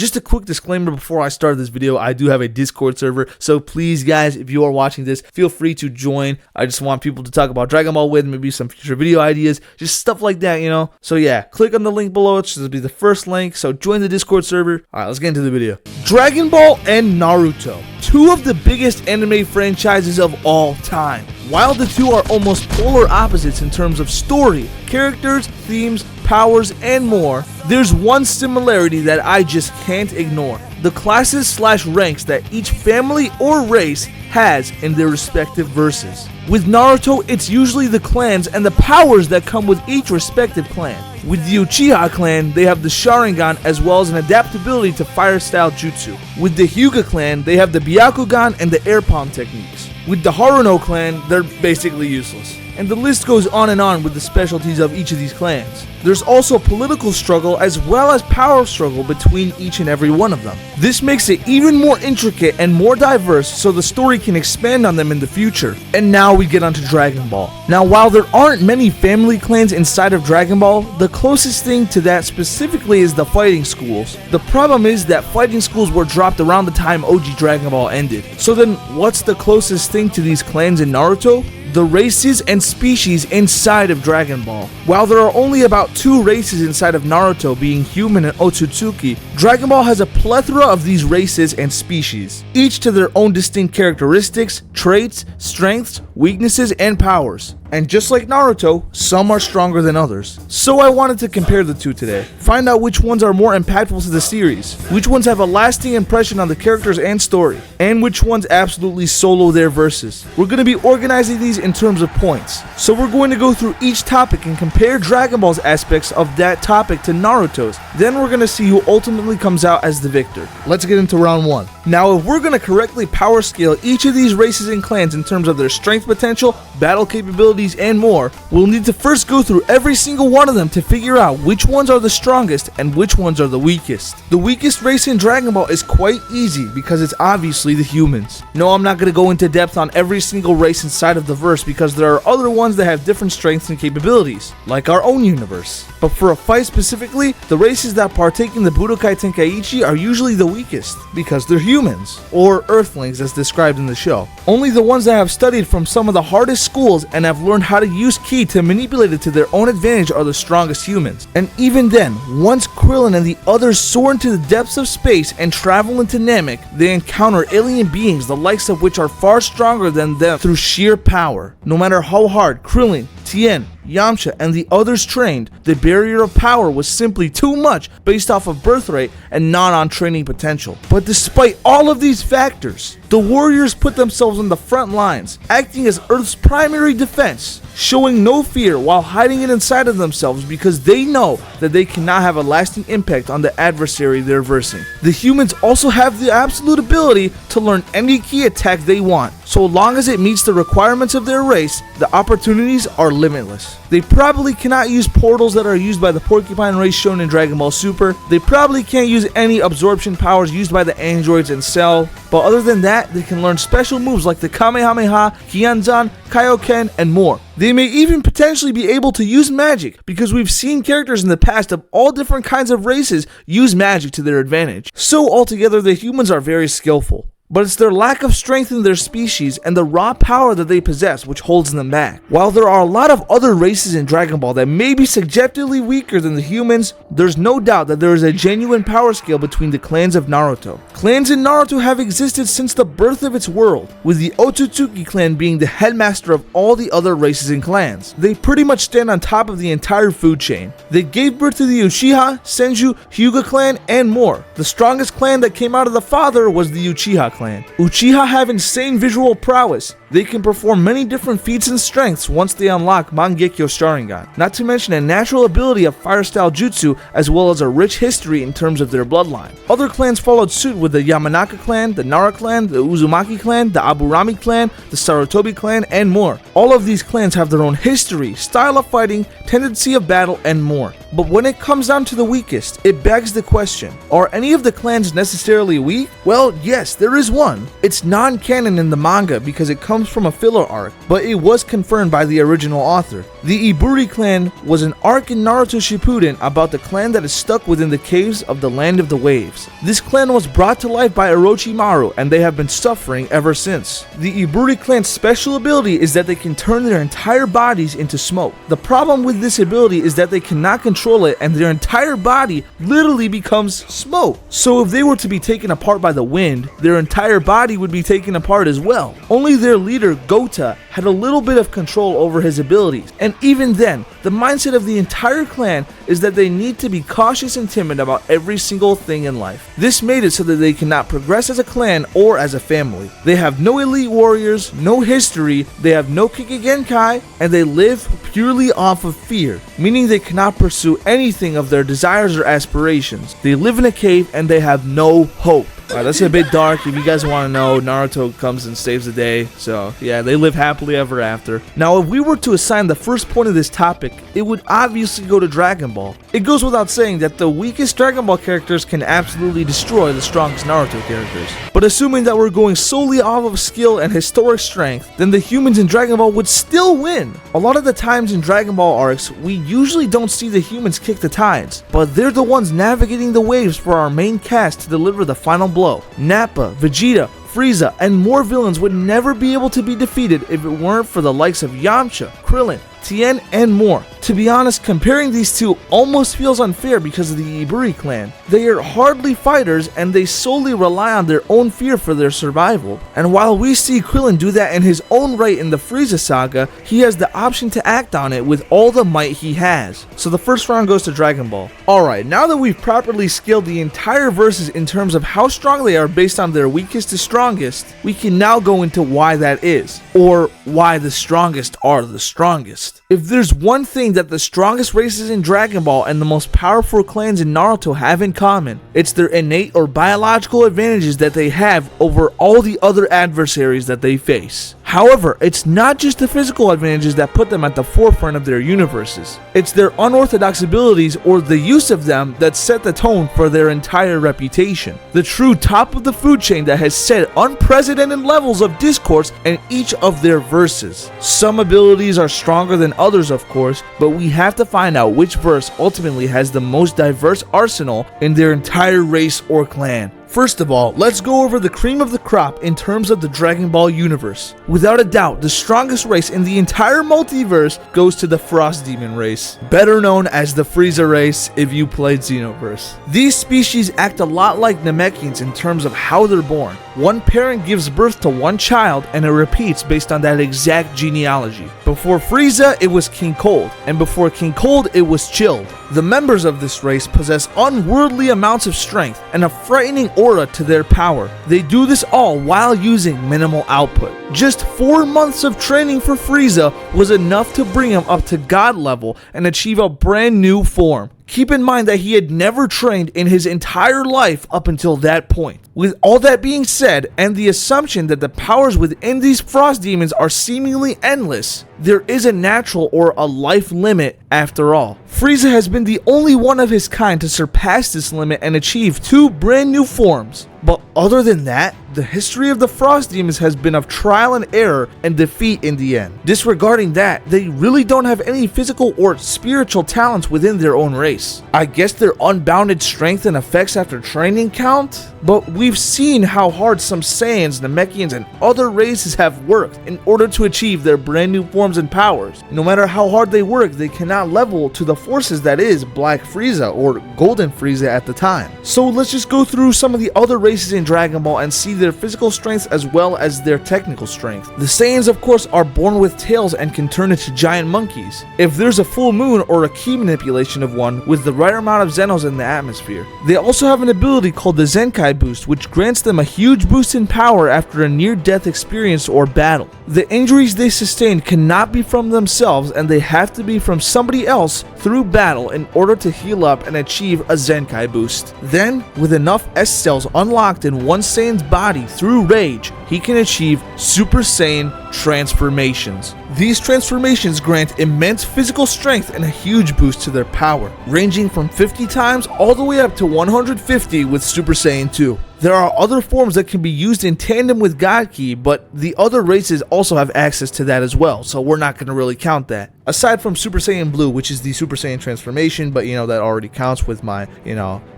Just a quick disclaimer before I start this video, I do have a Discord server, so please guys, if you are watching this, feel free to join. I just want people to talk about Dragon Ball with, maybe some future video ideas, just stuff like that, you know? So yeah, click on the link below, it should be the first link, so join the Discord server. Alright, let's get into the video. Dragon Ball and Naruto, two of the biggest anime franchises of all time. While the two are almost polar opposites in terms of story, characters, themes, powers, and more, there's one similarity that I just can't ignore: the classes / ranks that each family or race has in their respective verses. With Naruto, it's usually the clans and the powers that come with each respective clan. With the Uchiha clan, they have the Sharingan as well as an adaptability to fire-style jutsu. With the Hyuga clan, they have the Byakugan and the air palm techniques. With the Haruno clan, they're basically useless. And the list goes on and on with the specialties of each of these clans. There's also political struggle as well as power struggle between each and every one of them. This makes it even more intricate and more diverse so the story can expand on them in the future. And now we get onto Dragon Ball. Now while there aren't many family clans inside of Dragon Ball, the closest thing to that specifically is the fighting schools. The problem is that fighting schools were dropped around the time OG Dragon Ball ended. So then what's the closest thing to these clans in Naruto? The races and species inside of Dragon Ball. While there are only about 2 races inside of Naruto, being human and Otsutsuki, Dragon Ball has a plethora of these races and species, each to their own distinct characteristics, traits, strengths, weaknesses, and powers. And just like Naruto, some are stronger than others. So I wanted to compare the two today. Find out which ones are more impactful to the series, which ones have a lasting impression on the characters and story, and which ones absolutely solo their verses. We're going to be organizing these in terms of points. So we're going to go through each topic and compare Dragon Ball's aspects of that topic to Naruto's. Then we're going to see who ultimately comes out as the victor. Let's get into round 1. Now if we're going to correctly power scale each of these races and clans in terms of their strength potential, battle capabilities, and more, we'll need to first go through every single one of them to figure out which ones are the strongest and which ones are the weakest. The weakest race in Dragon Ball is quite easy because it's obviously the humans. No, I'm not going to go into depth on every single race inside of the verse because there are other ones that have different strengths and capabilities, like our own universe. But for a fight specifically, the races that partake in the Budokai Tenkaichi are usually the weakest because they're humans, or earthlings as described in the show. Only the ones that have studied from some of the hardest schools and have learned how to use ki to manipulate it to their own advantage are the strongest humans. And even then, once Krillin and the others soar into the depths of space and travel into Namek, they encounter alien beings the likes of which are far stronger than them through sheer power. No matter how hard Krillin, Tien, Yamcha, and the others trained, the barrier of power was simply too much based off of birth rate and not on training potential. But despite all of these factors, the warriors put themselves on the front lines, acting as Earth's primary defense, showing no fear while hiding it inside of themselves because they know that they cannot have a lasting impact on the adversary they're versing. The humans also have the absolute ability to learn any ki attack they want. So long as it meets the requirements of their race, the opportunities are limitless. They probably cannot use portals that are used by the Porcupine race shown in Dragon Ball Super. They probably can't use any absorption powers used by the androids in Cell. But other than that, they can learn special moves like the Kamehameha, Kianzan, Kaioken, and more. They may even potentially be able to use magic, because we've seen characters in the past of all different kinds of races use magic to their advantage. So altogether, the humans are very skillful. But it's their lack of strength in their species and the raw power that they possess which holds them back. While there are a lot of other races in Dragon Ball that may be subjectively weaker than the humans, there's no doubt that there is a genuine power scale between the clans of Naruto. Clans in Naruto have existed since the birth of its world, with the Otsutsuki clan being the headmaster of all the other races and clans. They pretty much stand on top of the entire food chain. They gave birth to the Uchiha, Senju, Hyuga clan, and more. The strongest clan that came out of the father was the Uchiha clan. Uchiha have insane visual prowess. They can perform many different feats and strengths once they unlock Mangekyo Sharingan, not to mention a natural ability of fire-style jutsu as well as a rich history in terms of their bloodline. Other clans followed suit with the Yamanaka clan, the Nara clan, the Uzumaki clan, the Aburami clan, the Sarutobi clan, and more. All of these clans have their own history, style of fighting, tendency of battle, and more. But when it comes down to the weakest, it begs the question, are any of the clans necessarily weak? Well, yes, there is one. It's non-canon in the manga because it comes comes from a filler arc, but it was confirmed by the original author. The Iburi clan was an arc in Naruto Shippuden about the clan that is stuck within the caves of the Land of the Waves. This clan was brought to life by Orochimaru, and they have been suffering ever since. The Iburi clan's special ability is that they can turn their entire bodies into smoke. The problem with this ability is that they cannot control it, and their entire body literally becomes smoke. So if they were to be taken apart by the wind, their entire body would be taken apart as well. Only their leader, Gota, had a little bit of control over his abilities, and even then, the mindset of the entire clan is that they need to be cautious and timid about every single thing in life. This made it so that they cannot progress as a clan or as a family. They have no elite warriors, no history, they have no Kikigenkai, and they live purely off of fear, meaning they cannot pursue anything of their desires or aspirations. They live in a cave and they have no hope. Alright, that's a bit dark. If you guys want to know, Naruto comes and saves the day. So, yeah, they live happily ever after. Now, if we were to assign the first point of this topic, it would obviously go to Dragon Ball. It goes without saying that the weakest Dragon Ball characters can absolutely destroy the strongest Naruto characters. But assuming that we're going solely off of skill and historic strength, then the humans in Dragon Ball would still win. A lot of the times in Dragon Ball arcs, we usually don't see the humans kick the tides, but they're the ones navigating the waves for our main cast to deliver the final blow. Nappa, Vegeta, Frieza, and more villains would never be able to be defeated if it weren't for the likes of Yamcha, Krillin, Tien, and more. To be honest, comparing these two almost feels unfair because of the Iburi clan. They are hardly fighters and they solely rely on their own fear for their survival. And while we see Krillin do that in his own right in the Frieza saga, he has the option to act on it with all the might he has. So the first round goes to Dragon Ball. Alright, now that we've properly scaled the entire verses in terms of how strong they are based on their weakest to strongest, we can now go into why that is, or why the strongest are the strongest. If there's one thing that the strongest races in Dragon Ball and the most powerful clans in Naruto have in common, it's their innate or biological advantages that they have over all the other adversaries that they face. However, it's not just the physical advantages that put them at the forefront of their universes. It's their unorthodox abilities or the use of them that set the tone for their entire reputation. The true top of the food chain that has set unprecedented levels of discourse in each of their verses. Some abilities are stronger than others, of course, but we have to find out which verse ultimately has the most diverse arsenal in their entire race or clan. First of all, let's go over the cream of the crop in terms of the Dragon Ball universe. Without a doubt, the strongest race in the entire multiverse goes to the Frost Demon race, better known as the Frieza race if you played Xenoverse. These species act a lot like Namekians in terms of how they're born. One parent gives birth to one child and it repeats based on that exact genealogy. Before Frieza, it was King Cold, and before King Cold, it was Chilled. The members of this race possess unworldly amounts of strength and a frightening aura to their power. They do this all while using minimal output. Just 4 months of training for Frieza was enough to bring him up to God level and achieve a brand new form. Keep in mind that he had never trained in his entire life up until that point. With all that being said, and the assumption that the powers within these Frost Demons are seemingly endless, there is a natural or a life limit after all. Frieza has been the only one of his kind to surpass this limit and achieve 2 brand new forms. But other than that, the history of the Frost Demons has been of trial and error and defeat in the end. Disregarding that, they really don't have any physical or spiritual talents within their own race. I guess their unbounded strength and effects after training count? But we've seen how hard some Saiyans, Namekians, and other races have worked in order to achieve their brand new forms and powers. No matter how hard they work, they cannot level to the forces that is Black Frieza or Golden Frieza at the time. So let's just go through some of the other races in Dragon Ball and see their physical strength as well as their technical strength. The Saiyans, of course, are born with tails and can turn into giant monkeys if there's a full moon or a key manipulation of one with the right amount of Zenos in the atmosphere. They also have an ability called the Zenkai boost, which grants them a huge boost in power after a near-death experience or battle. The injuries they sustain cannot be from themselves and they have to be from somebody else through battle in order to heal up and achieve a Zenkai boost. Then, with enough S cells unlocked in one Saiyan's body through rage, he can achieve Super Saiyan transformations. These transformations grant immense physical strength and a huge boost to their power, ranging from 50 times all the way up to 150 with Super Saiyan 2. There are other forms that can be used in tandem with God Ki, but the other races also have access to that as well, so we're not going to really count that. Aside from Super Saiyan Blue, which is the Super Saiyan transformation, but that already counts with my,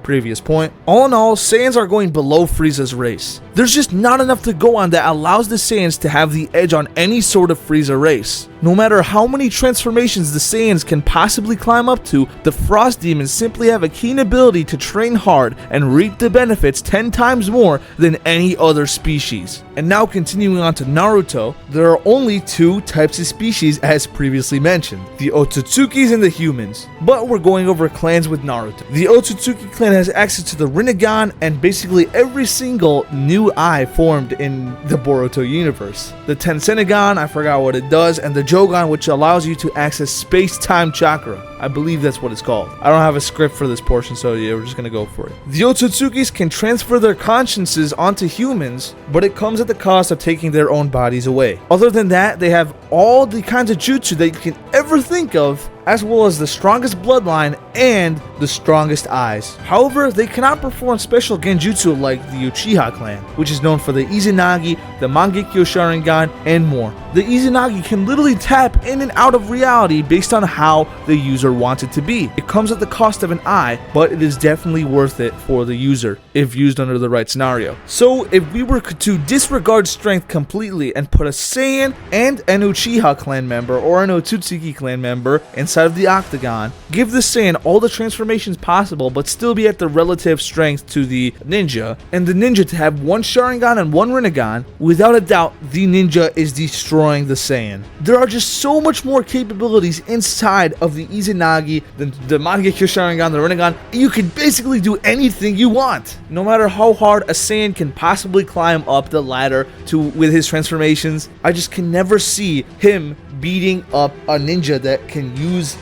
previous point. All in all, Saiyans are going below Frieza's race. There's just not enough to go on that allows the Saiyans to have the edge on any sort of Frieza race. No matter how many transformations the Saiyans can possibly climb up to, the Frost Demons simply have a keen ability to train hard and reap the benefits 10 times more than any other species. And now continuing on to Naruto, there are only 2 types of species as previously mentioned, the Otsutsukis and the humans. But we're going over clans with Naruto. The Otsutsuki clan has access to the Rinnegan and basically every single new eye formed in the Boruto universe. The Tensenegan, I forgot what it does, and the Jogan, which allows you to access space-time chakra. I believe that's what it's called. I don't have a script for this portion, so yeah, we're just gonna go for it. The Otsutsukis can transfer their consciences onto humans, but it comes at the cost of taking their own bodies away. Other than that, they have all the kinds of jutsu that you can ever think of, as well as the strongest bloodline and the strongest eyes. However, they cannot perform special genjutsu like the Uchiha clan, which is known for the Izanagi, the Mangekyo Sharingan, and more. The Izanagi can literally tap in and out of reality based on how the user wants it to be. It comes at the cost of an eye, but it is definitely worth it for the user if used under the right scenario. So if we were to disregard strength completely and put a Saiyan and an Uchiha clan member or an Otsutsuki clan member inside of the octagon, give the Saiyan all the transformations possible but still be at the relative strength to the ninja, and the ninja to have 1 Sharingan and 1 Rinnegan, without a doubt the ninja is destroying the Saiyan. There are just so much more capabilities inside of the Izanagi, the Mangekyo Sharingan, the Rinnegan. You can basically do anything you want. No matter how hard a Saiyan can possibly climb up the ladder with his transformations, I just can never see him beating up a ninja that can use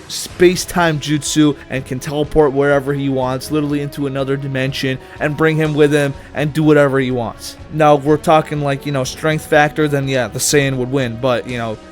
space-time jutsu and can teleport wherever he wants, literally into another dimension, and bring him with him and do whatever he wants. Now, if we're talking strength factor, then yeah, the Saiyan would win, but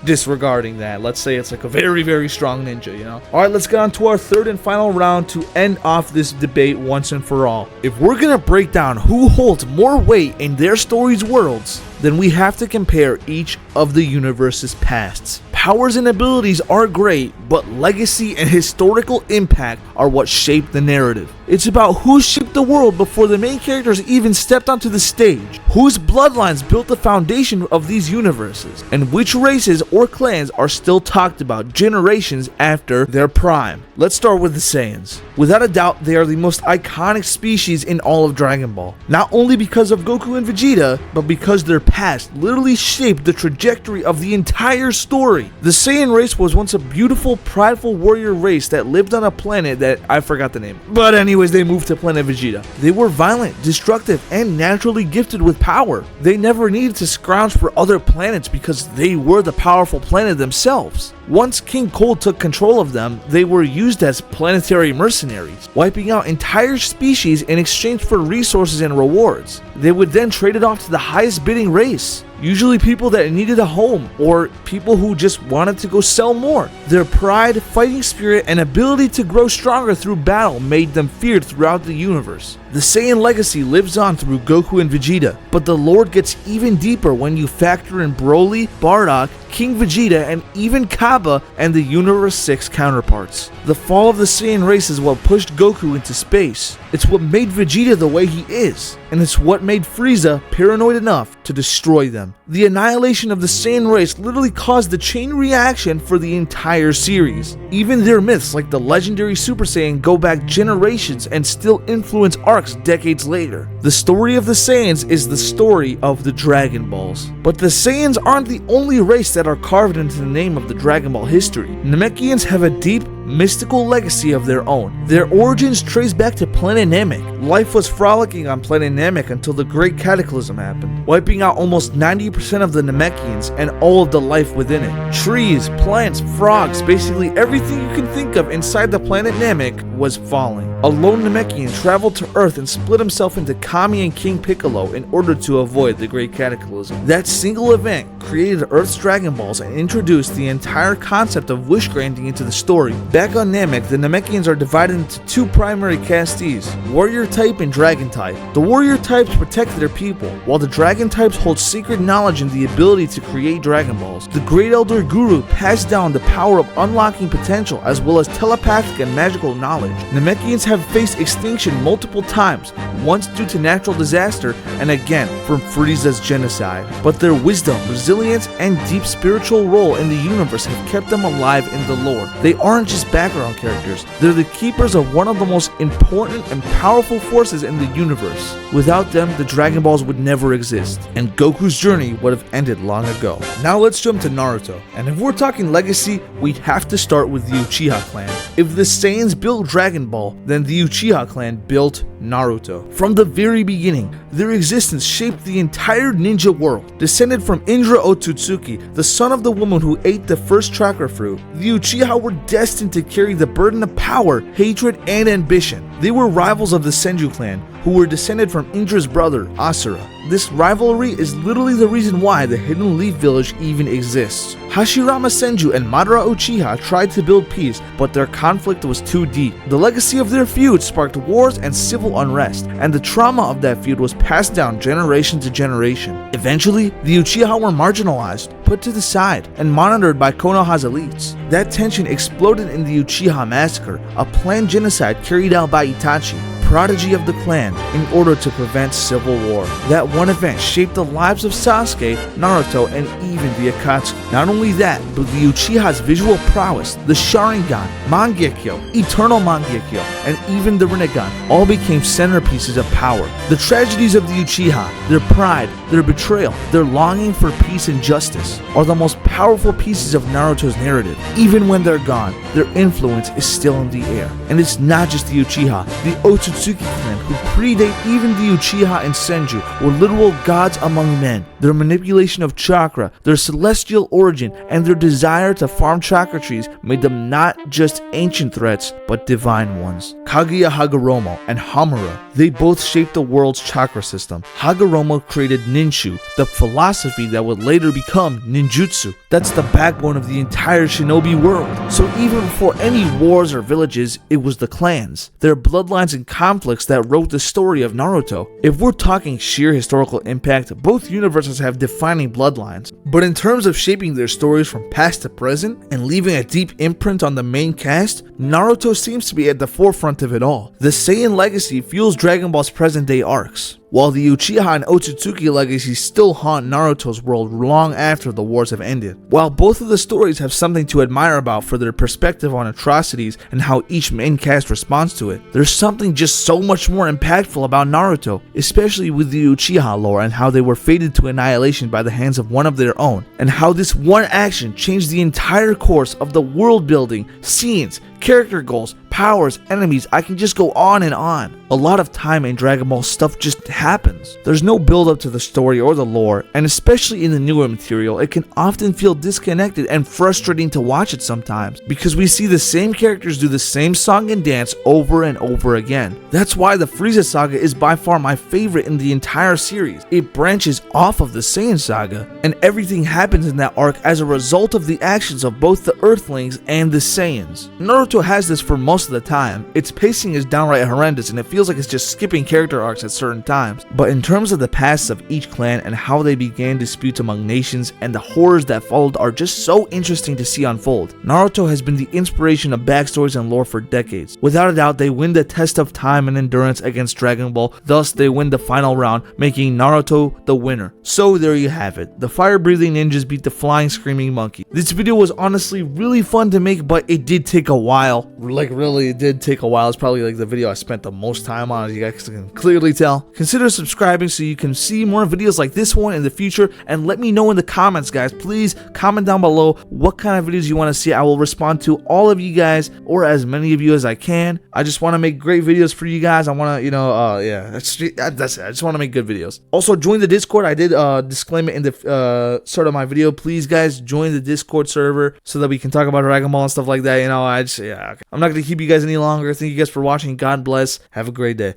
disregarding that, let's say it's like a very, very strong ninja, Alright, let's get on to our third and final round to end off this debate once and for all. If we're gonna break down who holds more weight in their stories' worlds, then we have to compare each of the universe's pasts. Powers and abilities are great, but legacy and historical impact are what shape the narrative. It's about who shaped the world before the main characters even stepped onto the stage, whose bloodlines built the foundation of these universes, and which races or clans are still talked about generations after their prime. Let's start with the Saiyans. Without a doubt, they are the most iconic species in all of Dragon Ball. Not only because of Goku and Vegeta, but because their past literally shaped the trajectory of the entire story. The Saiyan race was once a beautiful, prideful warrior race that lived on a planet that I forgot the name. But anyways, they moved to planet Vegeta. They were violent, destructive, and naturally gifted with power. They never needed to scrounge for other planets because they were the powerful planet themselves. Once King Cold took control of them, they were used as planetary mercenaries, wiping out entire species in exchange for resources and rewards. They would then trade it off to the highest bidding race, usually people that needed a home or people who just wanted to go sell more. Their pride, fighting spirit, and ability to grow stronger through battle made them feared throughout the universe. The Saiyan legacy lives on through Goku and Vegeta, but the lore gets even deeper when you factor in Broly, Bardock, King Vegeta, and even Kaba and the Universe 6 counterparts. The fall of the Saiyan race is what pushed Goku into space. It's what made Vegeta the way he is, and it's what made Frieza paranoid enough to destroy them. The annihilation of the Saiyan race literally caused the chain reaction for the entire series. Even their myths like the legendary Super Saiyan go back generations and still influence arcs decades later. The story of the Saiyans is the story of the Dragon Balls. But the Saiyans aren't the only race that are carved into the name of the Dragon Ball history. Namekians have a deep, mystical legacy of their own. Their origins trace back to planet Namek. Life was frolicking on planet Namek until the Great Cataclysm happened, wiping out almost 90% of the Namekians and all of the life within it. Trees, plants, frogs, basically everything you can think of inside the planet Namek was falling. A lone Namekian traveled to Earth and split himself into Kami and King Piccolo in order to avoid the Great Cataclysm. That single event created Earth's Dragon Balls and introduced the entire concept of wish granting into the story. Back on Namek, the Namekians are divided into two primary castes, warrior type and dragon type. The warrior types protect their people, while the dragon types hold secret knowledge and the ability to create Dragon Balls. The Great Elder Guru passed down the power of unlocking potential as well as telepathic and magical knowledge. Namekians have faced extinction multiple times, once due to natural disaster and again from Frieza's genocide. But their wisdom, resilience, and deep spiritual role in the universe have kept them alive in the lore. They aren't just background characters, they're the keepers of one of the most important and powerful forces in the universe. Without them, the Dragon Balls would never exist, and Goku's journey would have ended long ago. Now let's jump to Naruto, and if we're talking legacy, we'd have to start with the Uchiha clan. If the Saiyans built Dragon Ball, then the Uchiha clan built Naruto. From the very beginning, their existence shaped the entire ninja world. Descended from Indra Otsutsuki, the son of the woman who ate the first chakra fruit, the Uchiha were destined to carry the burden of power, hatred, and ambition. They were rivals of the Senju clan, who were descended from Indra's brother, Asura. This rivalry is literally the reason why the Hidden Leaf Village even exists. Hashirama Senju and Madara Uchiha tried to build peace, but their conflict was too deep. The legacy of their feud sparked wars and civil unrest, and the trauma of that feud was passed down generation to generation. Eventually, the Uchiha were marginalized, put to the side, and monitored by Konoha's elites. That tension exploded in the Uchiha massacre, a planned genocide carried out by Itachi, prodigy of the clan, in order to prevent civil war. That one event shaped the lives of Sasuke, Naruto, and even the Akatsuki. Not only that, but the Uchiha's visual prowess, the Sharingan, Mangekyo, Eternal Mangekyo, and even the Rinnegan all became centerpieces of power. The tragedies of the Uchiha, their pride, their betrayal, their longing for peace and justice, are the most powerful pieces of Naruto's narrative. Even when they're gone, their influence is still in the air. And it's not just the Uchiha, the Otsutsuki clan, who predate even the Uchiha and Senju, were literal gods among men. Their manipulation of chakra, their celestial origin, and their desire to farm chakra trees made them not just ancient threats, but divine ones. Kaguya Hagoromo and Hamura, they both shaped the world's chakra system. Hagoromo created Ninshu, the philosophy that would later become ninjutsu. That's the backbone of the entire shinobi world. So even before any wars or villages, it was the clans, their bloodlines and conflicts that wrote the story of Naruto. If we're talking sheer historical impact, both universes have defining bloodlines. But in terms of shaping their stories from past to present and leaving a deep imprint on the main cast, Naruto seems to be at the forefront of it all. The Saiyan legacy fuels Dragon Ball's present-day arcs, while the Uchiha and Otsutsuki legacies still haunt Naruto's world long after the wars have ended. While both of the stories have something to admire about for their perspective on atrocities and how each main cast responds to it, there's something just so much more impactful about Naruto, especially with the Uchiha lore and how they were fated to annihilation by the hands of one of their own, and how this one action changed the entire course of the world building, scenes, character goals, powers, enemies. I can just go on and on. A lot of time in Dragon Ball stuff just happens. There's no build up to the story or the lore, and especially in the newer material, it can often feel disconnected and frustrating to watch it sometimes, because we see the same characters do the same song and dance over and over again. That's why the Frieza saga is by far my favorite in the entire series. It branches off of the Saiyan saga, and everything happens in that arc as a result of the actions of both the Earthlings and the Saiyans. Naruto has this for most of the time. Its pacing is downright horrendous, and it feels like it's just skipping character arcs at certain times. But in terms of the pasts of each clan and how they began disputes among nations and the horrors that followed are just so interesting to see unfold. Naruto has been the inspiration of backstories and lore for decades. Without a doubt, they win the test of time and endurance against Dragon Ball, thus they win the final round, making Naruto the winner. So there you have it. The fire-breathing ninjas beat the flying screaming monkey. This video was honestly really fun to make, but it did take a while. Like really, it did take a while. It's probably like the video I spent the most time on, as you guys can clearly tell. Consider subscribing so you can see more videos like this one in the future, and let me know in the comments, guys. Please comment down below what kind of videos you want to see. I will respond to all of you guys, or as many of you as I can. I just want to make great videos for you guys. I want to, you know, yeah, that's it. I just want to make good videos. Also, join the Discord. I did disclaim it in the start of my video. Please, guys, join the Discord server so that we can talk about Dragon Ball and stuff like that. You know, yeah, okay. I'm not going to keep you guys any longer. Thank you guys for watching. God bless. Have a great day.